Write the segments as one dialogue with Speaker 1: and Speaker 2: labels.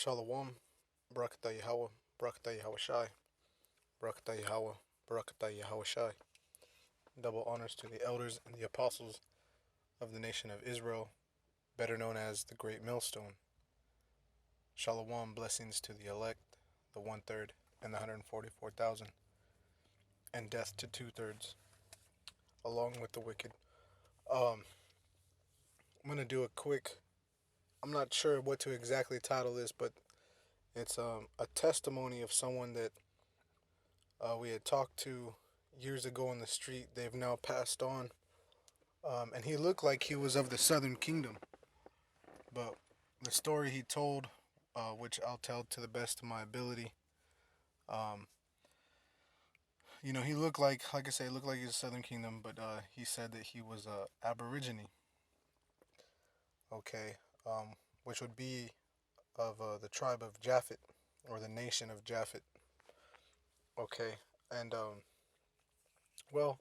Speaker 1: Shalom, Barakatah Yahweh, Barakatah Yahweh Shai, Barakatah Yahweh, Barakatah Yahweh Shai. Double honors to the elders and the apostles of the nation of Israel, better known as the Great Millstone. Shalom, blessings to the elect, the one third, and the 144,000, and death to two thirds, along with the wicked. Um, I'm gonna do a quick. I'm not sure what to exactly title this, but it's a testimony of someone that we had talked to years ago in the street. They've now passed on, and he looked like he was of the Southern Kingdom. But the story he told, which I'll tell to the best of my ability, um, he looked like I say, he looked like he was Southern Kingdom, but he said that he was a Aborigine. Okay, which would be of the tribe of Japhet or the nation of Japhet. Okay, and well,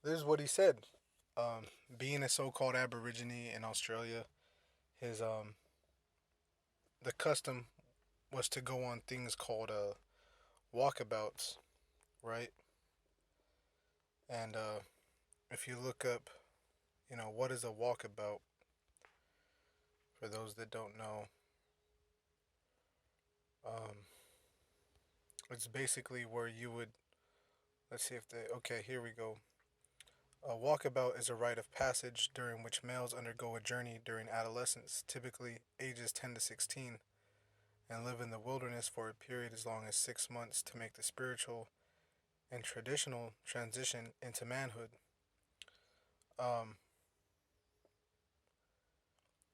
Speaker 1: this is what he said. Um, Being a so-called Aborigine in Australia, his the custom was to go on things called walkabouts, right? And if you look up, what is a walkabout, for those that don't know, um, it's basically where you would, let's see if they, okay, here we go. A walkabout is a rite of passage during which males undergo a journey during adolescence, typically ages 10 to 16, and live in the wilderness for a period as long as 6 months to make the spiritual and traditional transition into manhood. Um,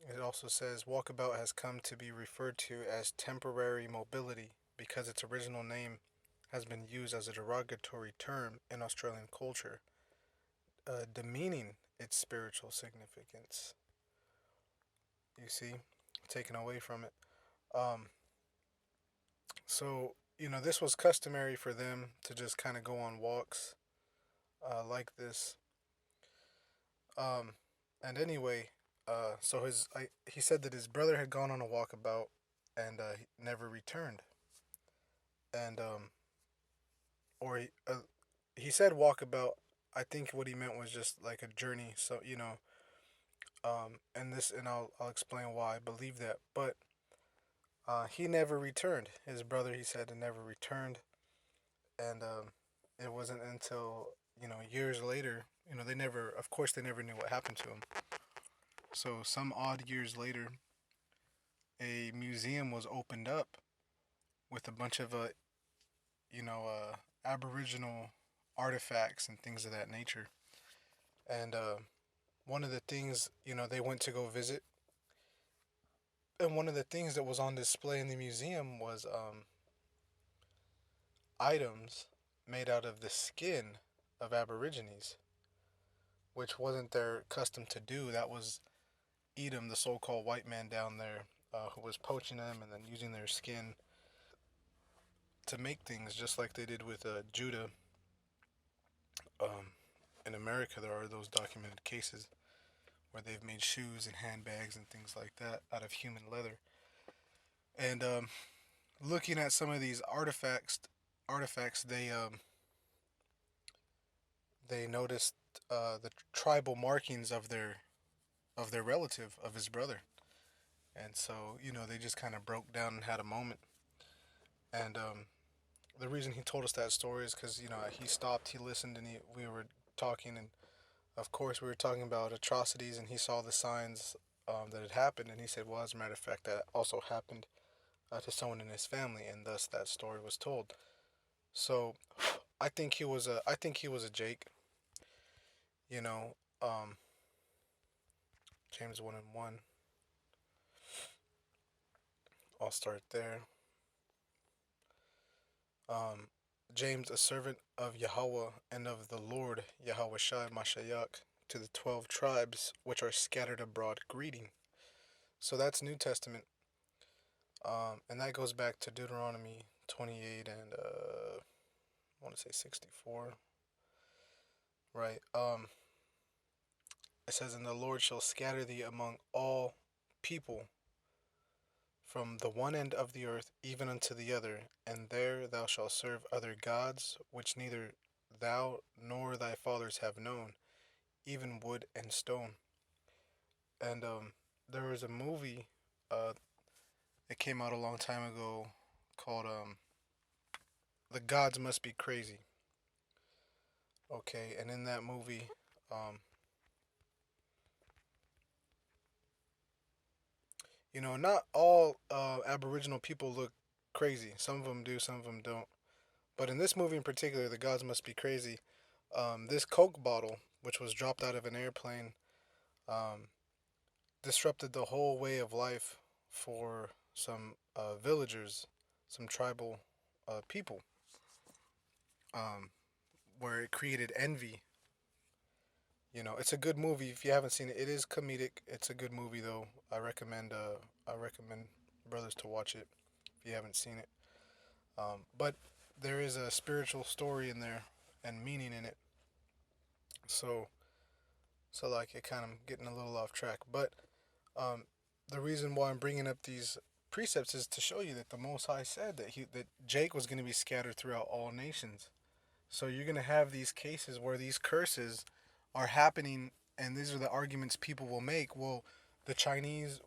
Speaker 1: It also says walkabout has come to be referred to as temporary mobility because its original name has been used as a derogatory term in Australian culture, demeaning its spiritual significance. You see, taken away from it. Um, so, this was customary for them to just kind of go on walks like this. Um, and anyway, so he said that his brother had gone on a walkabout and he never returned. And or he said walkabout. I think what he meant was just like a journey. So and I'll explain why I believe that. But he never returned. His brother, he said, never returned, and it wasn't until years later. They never, of course, they never knew what happened to him. So some odd years later, a museum was opened up with a bunch of Aboriginal artifacts and things of that nature. And one of the things they went to go visit, and one of the things that was on display in the museum was items made out of the skin of Aborigines, which wasn't their custom to do. That was Edom, the so-called white man down there, who was poaching them and then using their skin to make things, just like they did with Judah. Um, in America, there are those documented cases where they've made shoes and handbags and things like that out of human leather. And looking at some of these artifacts, they noticed the tribal markings of their relative, of his brother. And so they just kind of broke down and had a moment. And the reason he told us that story is because he stopped, he listened, and we were talking, and of course we were talking about atrocities, and he saw the signs that had happened, and he said, well, as a matter of fact, that also happened to someone in his family, and thus that story was told. So I think he was a Jake. You know, um, James 1:1. I'll start there. Um, James, a servant of Yahweh and of the Lord Yahweh Shai Mashayak, to the 12 tribes which are scattered abroad, greeting. So that's New Testament, and that goes back to Deuteronomy 28 and I want to say 64, right? It says, "And the Lord shall scatter thee among all people, from the one end of the earth even unto the other, and there thou shalt serve other gods, which neither thou nor thy fathers have known, even wood and stone. And there was a movie uh, that came out a long time ago called The Gods Must Be Crazy. Okay, and in that movie, um, not all Aboriginal people look crazy. Some of them do, some of them don't. But in this movie in particular, The Gods Must Be Crazy, this Coke bottle, which was dropped out of an airplane, um, disrupted the whole way of life for some villagers, some tribal people, um, where it created envy. It's a good movie. If you haven't seen it, it is comedic. It's a good movie though. I recommend brothers to watch it if you haven't seen it. But there is a spiritual story in there and meaning in it. So like it kind of getting a little off track. But um, the reason why I'm bringing up these precepts is to show you that the Most High said that Jake was going to be scattered throughout all nations. So you're going to have these cases where these curses are happening, and these are the arguments people will make. Well, the Chinese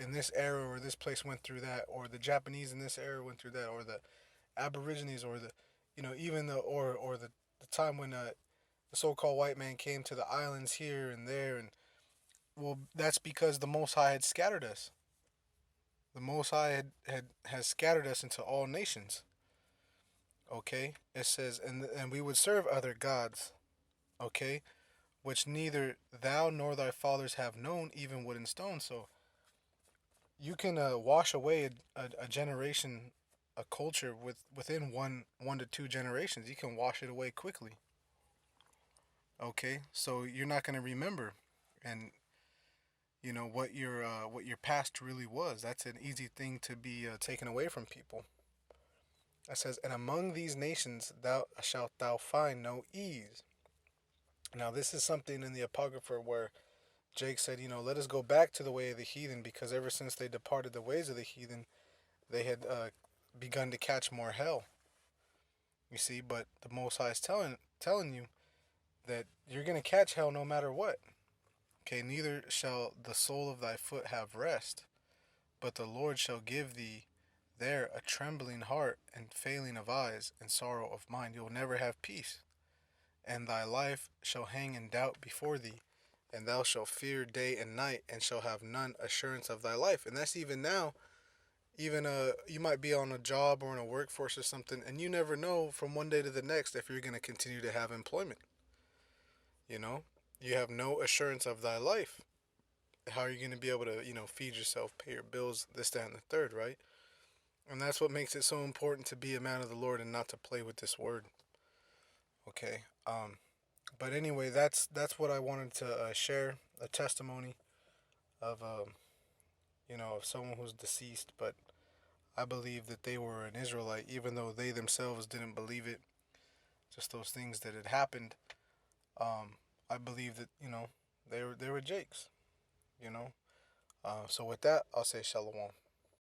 Speaker 1: in this era or this place went through that, or the Japanese in this era went through that, or the Aborigines, or even the time when the so-called white man came to the islands here and there, and well, that's because the Most High had scattered us. The Most High has scattered us into all nations. Okay, it says, and we would serve other gods. Okay, which neither thou nor thy fathers have known, even wood and stone. So you can wash away a generation, a culture within one to two generations. You can wash it away quickly. Okay, so you're not going to remember, and what your past really was. That's an easy thing to be taken away from people. It says, and among these nations thou shalt find no ease. Now this is something in the Apocrypha where Jake said, let us go back to the way of the heathen, because ever since they departed the ways of the heathen, they had begun to catch more hell. You see, but the Most High is telling you that you're gonna catch hell no matter what. Okay, neither shall the sole of thy foot have rest, but the Lord shall give thee there a trembling heart and failing of eyes and sorrow of mind. You'll never have peace, and thy life shall hang in doubt before thee, and thou shalt fear day and night, and shall have none assurance of thy life. And that's even now. Even you might be on a job or in a workforce or something, and you never know from one day to the next if you're going to continue to have employment. You know, you have no assurance of thy life. How are you going to be able to, feed yourself, pay your bills, this, that, and the third, right? And that's what makes it so important to be a man of the Lord and not to play with this word. Okay. But anyway, that's what I wanted to share, a testimony of of someone who's deceased, but I believe that they were an Israelite, even though they themselves didn't believe it. Just those things that had happened. I believe that they were Jakes. So with that, I'll say shalom.